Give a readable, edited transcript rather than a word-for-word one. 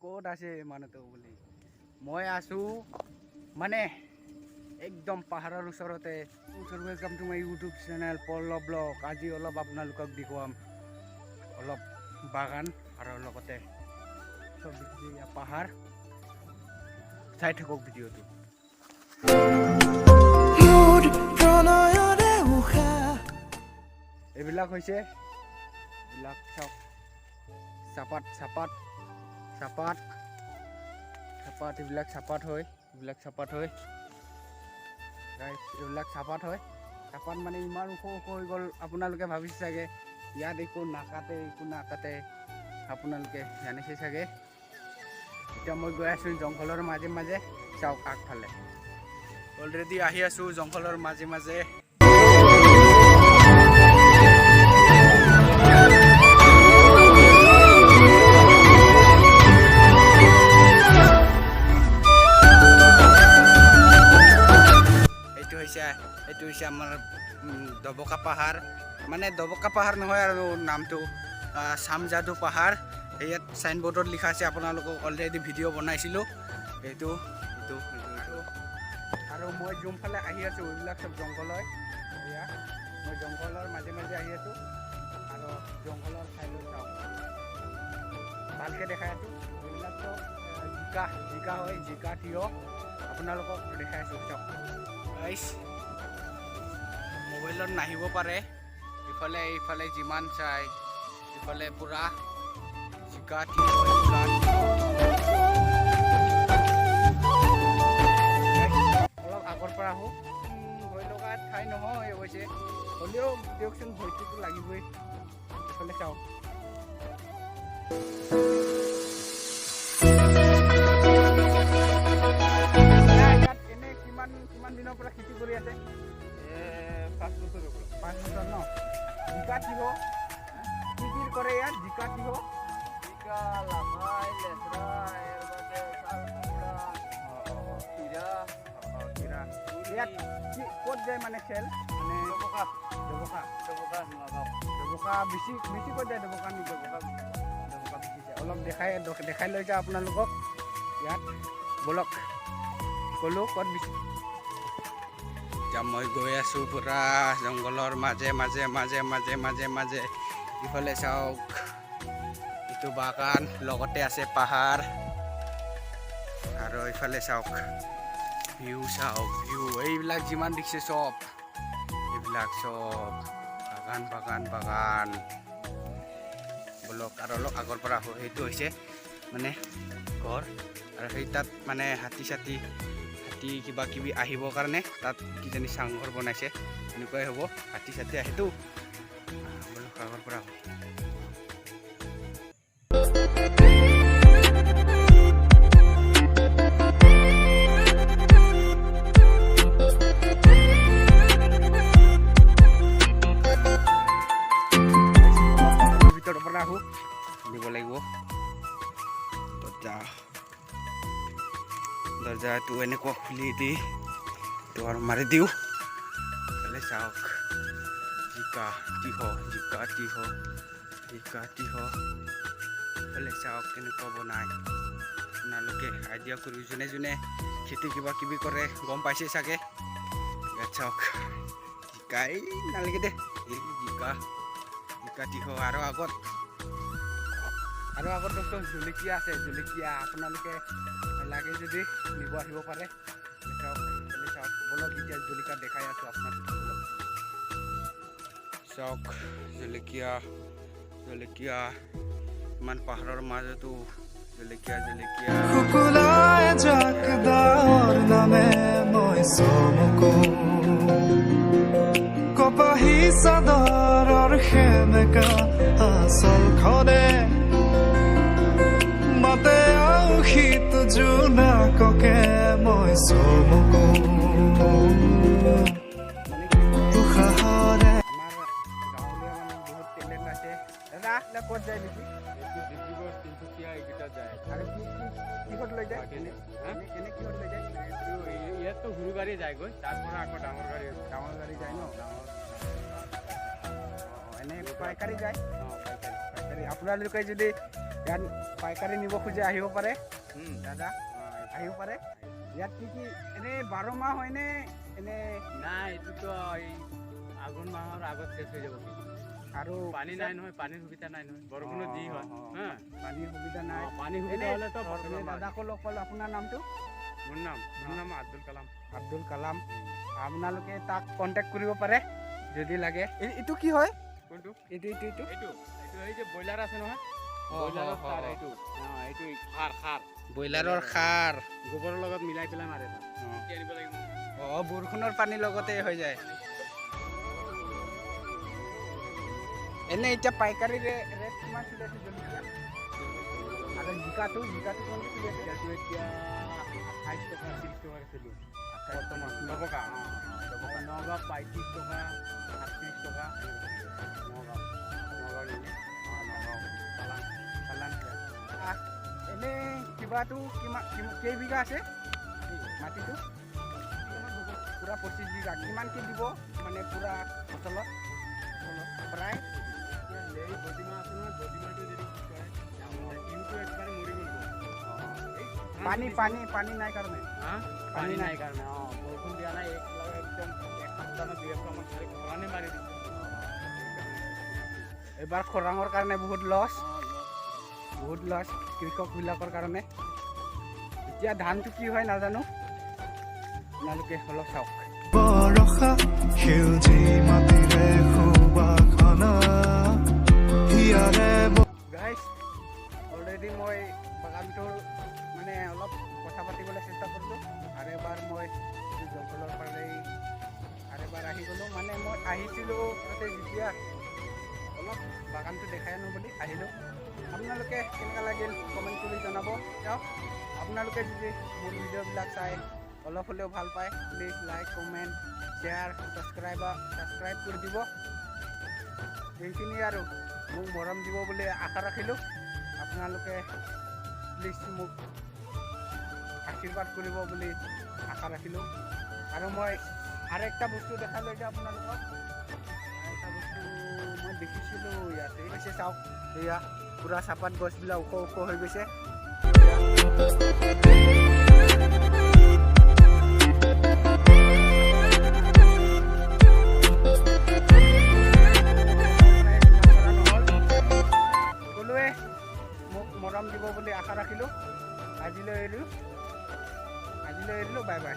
ক'ত আছে মানুহটো বুলি মই আছোঁ মানে একদম পাহাৰৰ ওচৰতে। Welcome to my YouTube channel Pallav blog. আজি অলপ আপোনালোকক দেখুৱাম অলপ বাগান আৰু লগতে চব পাহাৰ চাই থাকক ভিডিঅ'টো। এইবিলাক হৈছে এইবিলাক চাওক চাপাত চাপাত চাপাত চাপাত এইবিলাক চাপাত হয় এইবিলাক চাপাত হয়। চাপাত মানে ইমান ওখ ওখ হৈ গ'ল আপোনালোকে ভাবিছে চাগে ইয়াত একো নাকাটে আপোনালোকে জানিছে চাগে। এতিয়া মই গৈ আছোঁ জংঘলৰ মাজে মাজে চাওক আগফালে অলৰেডি আহি আছোঁ জংঘলৰ মাজে মাজে। এইটো হৈছে আমাৰ দবকা পাহাৰ, মানে দবকা পাহাৰ নহয় আৰু নামটো চামজাদু পাহাৰ। ইয়াত চাইনবোৰ্ডত লিখা আছে, আপোনালোকক অলৰেডি ভিডিঅ' বনাইছিলোঁ এইটো। আৰু মই যোনফালে আহি আছোঁ এইবিলাক চব জংঘল হয়। এয়া মই জংঘলৰ মাজে মাজে আহি আছোঁ আৰু জংঘলৰ চাইডত চাওঁ ভালকৈ দেখাই আছোঁ। এইবিলাক চব জিকা হয়, জিকা তিয়ঁহ আপোনালোকক দেখাই আছোঁ চাওক। মোবাইলত নাহিব পাৰে, ইফালে যিমান চাই ইফালে পুৰা জিকা তিয়ঁহ অলপ আগৰ পৰা আহোঁ। ভয় লগা ঠাই নহয় অৱশ্যে, হ'লেও দিয়কচোন ভয়টোতো লাগিবই। ইফালে চাওক কিমান দিনৰ পৰা খেতি কৰি আছে? 5 বছৰৰ পৰা। 5 বছৰ ন? জিকা তিয়ঁহ কি কৰে ইয়াত? জিকা তিয়ঁহ লাফাই লেচৰা ইয়াত ক'ত যায় মানে খেল মানে দবকা বেছি ক'ত যায়? দবকা বেছি যায়। অলপ দেখাই লৈ যায় আপোনালোকক ইয়াত বলক ক'লো ক'ত বেছি। এতিয়া মই গৈ আছোঁ পুৰা জংঘলৰ মাজে মাজে। ইফালে চাওক এইটো বাগান, লগতে আছে পাহাৰ আৰু ইফালে চাওক ভিউ এইবিলাক যিমান দেখিছে চব এইবিলাক চব বাগান বলক। আৰু অলপ আগৰ পৰা আহোঁ। সেইটো হৈছে মানে ঘৰ, আৰু সেই তাত মানে হাতী কিবা কিবি আহিবৰ কাৰণে তাত কিজানি চাংঘৰ বনাইছে, এনেকুৱাই হ'ব। হাতী আহেতো বলক আগৰ পৰা আহোঁ। ভিতৰৰ পৰা আহোঁ, দিব লাগিব দৰ্জাটো এনেকুৱা খুলি দি দুৱাৰ মাৰি দিওঁ। এইফালে চাওক জিকা তিয়ঁহ এইফালে চাওক কেনেকুৱা বনাই। আপোনালোকে আইডিয়া কৰি যোনে খেতি কিবা কিবি কৰে গম পাইছে চাগে। ইয়াত চাওক জিকা নালাগে দে জিকা তিয়ঁহ আৰু আগত দোস্ত জলকীয়া আছে। জলকীয়া আপোনালোকে লাগে যদি নিব আহিব পাৰে। চাওক বলক এতিয়া জলকীয়া দেখাই আছোঁ আপোনালোকক। চাওক জলকীয়া ইমান পাহাৰৰ মাজতো জলকীয়া কপাহী চাদৰৰ সেমেকা আচলখনে মাতে আউশীত জোনাককে মই চমকো। উশাহৰে আমাৰ গাঁৱলীয়া মানুহ বহুত টেলেণ্ট আছে। দাদা ক'ত যায় নেকি? ডিব্ৰুগড়, তিনিচুকীয়া এইকেইটা যায়। আৰু কিহত লৈ যায়? কিহত লৈ যায়? ইয়াততো সৰু গাড়ী যায়গৈ, তাৰ পৰা আকৌ ডাঙৰ গাড়ী যায় ন? এনে পাইকাৰী যায়। আপোনালোকে যদি ইয়াত পাইকাৰী নিব খোজে আহিব পাৰে দাদা আহিব পাৰে ইয়াত কি এনে 12 মাহ হয়নে এনে নাই এইটোতো এই আঘোণ মাহৰ আগত শেষ হৈ যাব আৰু পানী নাই নহয় পানীৰ সুবিধা নাই নহয় বৰষুণত যি হয় হা পানীৰ সুবিধা নাই পানীৰ সুবিধা হ'লেতো এনে দাদাকো লগ পালোঁ আপোনাৰ নামটো মোৰ নাম আব্দুল কালাম আব্দুল কালাম আপোনালোকে তাক কণ্টেক্ট কৰিব পাৰে যদি লাগে এইটো কি হয় কোনটো এইটো এই যে ব্ৰইলাৰ আছে নহয় ব্ৰইলাৰৰ সাৰ এইটো এইটো সাৰ ব্ৰইলাৰৰ সাৰ গোবৰৰ লগত মিলাই পেলাই মাৰে কি আনিব লাগিব বৰষুণৰ পানীৰ লগতে হৈ যায় এনে এতিয়া পাইকাৰী ৰেট কিমান চলি আছে জলকীয়া আৰু জিকাটো কিমান চলি আছে এতিয়া 28 টকা 30 টকা চলি বৰ্তমান নবকা নগাঁও 35 টকা 38 টকা নগাঁও এনে কিবাটো কেইবিঘা আছে মাটিটো পূৰা 25 বিঘা কিমানকৈ দিব মানে পূৰা ফচলত প্ৰায় এই বডিমা আছে নহয় বডিমাটো যদি কি কৰে কিন্তু একবাৰে মৰি গ'ল পানী নাই কাৰণে পানী নাই কাৰণে বৰষুণ দিয়া নাই একদম এক সপ্তাহ 2 সপ্তাহ মান খৰাঙে মাৰি দিছে এইবাৰ খৰাঙৰ কাৰণে বহুত লছ কৃষকবিলাকৰ কাৰণে এতিয়া ধানটো কি হয় নাজানো আপোনালোকে অলপ চাওক বৰষা সেউজী মাটিৰে সুবাসনা হিয়াৰে গাইজ অলৰেডি মই বাগানটোৰ মানে অলপ কথা পাতিবলৈ চেষ্টা কৰিলোঁ আৰু এবাৰ মই জংঘলৰ পাৰে আৰু এবাৰ আহি গ'লোঁ মানে মই আহিছিলোঁ তাতে যেতিয়া অলপ বাগানটো দেখাই আনো বুলি আহিলোঁ আপোনালোকে কেনেকুৱা লাগিল কমেণ্ট কৰি জনাব চাওক আপোনালোকে যদি মোৰ ভিডিঅ'বিলাক চাই অলপ হ'লেও ভাল পায় please like comment share subscribe কৰি দিব এইখিনি আৰু মোক মৰম দিব বুলি আশা ৰাখিলোঁ আপোনালোকে প্লিজ মোক আশীৰ্বাদ কৰিব বুলি আশা ৰাখিলোঁ আৰু মই আৰু একটা বস্তু দেখালোঁ এতিয়া আপোনালোকক এটা বস্তু মই দেখিছিলোঁ ইয়াতে হৈছে চাওক এয়া পূৰা চাহপাত গছবিলাক ওখ হৈ গৈছে সকলোৱে মোক মৰম দিব বুলি আশা ৰাখিলোঁ আজিলৈ এৰিলোঁ বাই বাই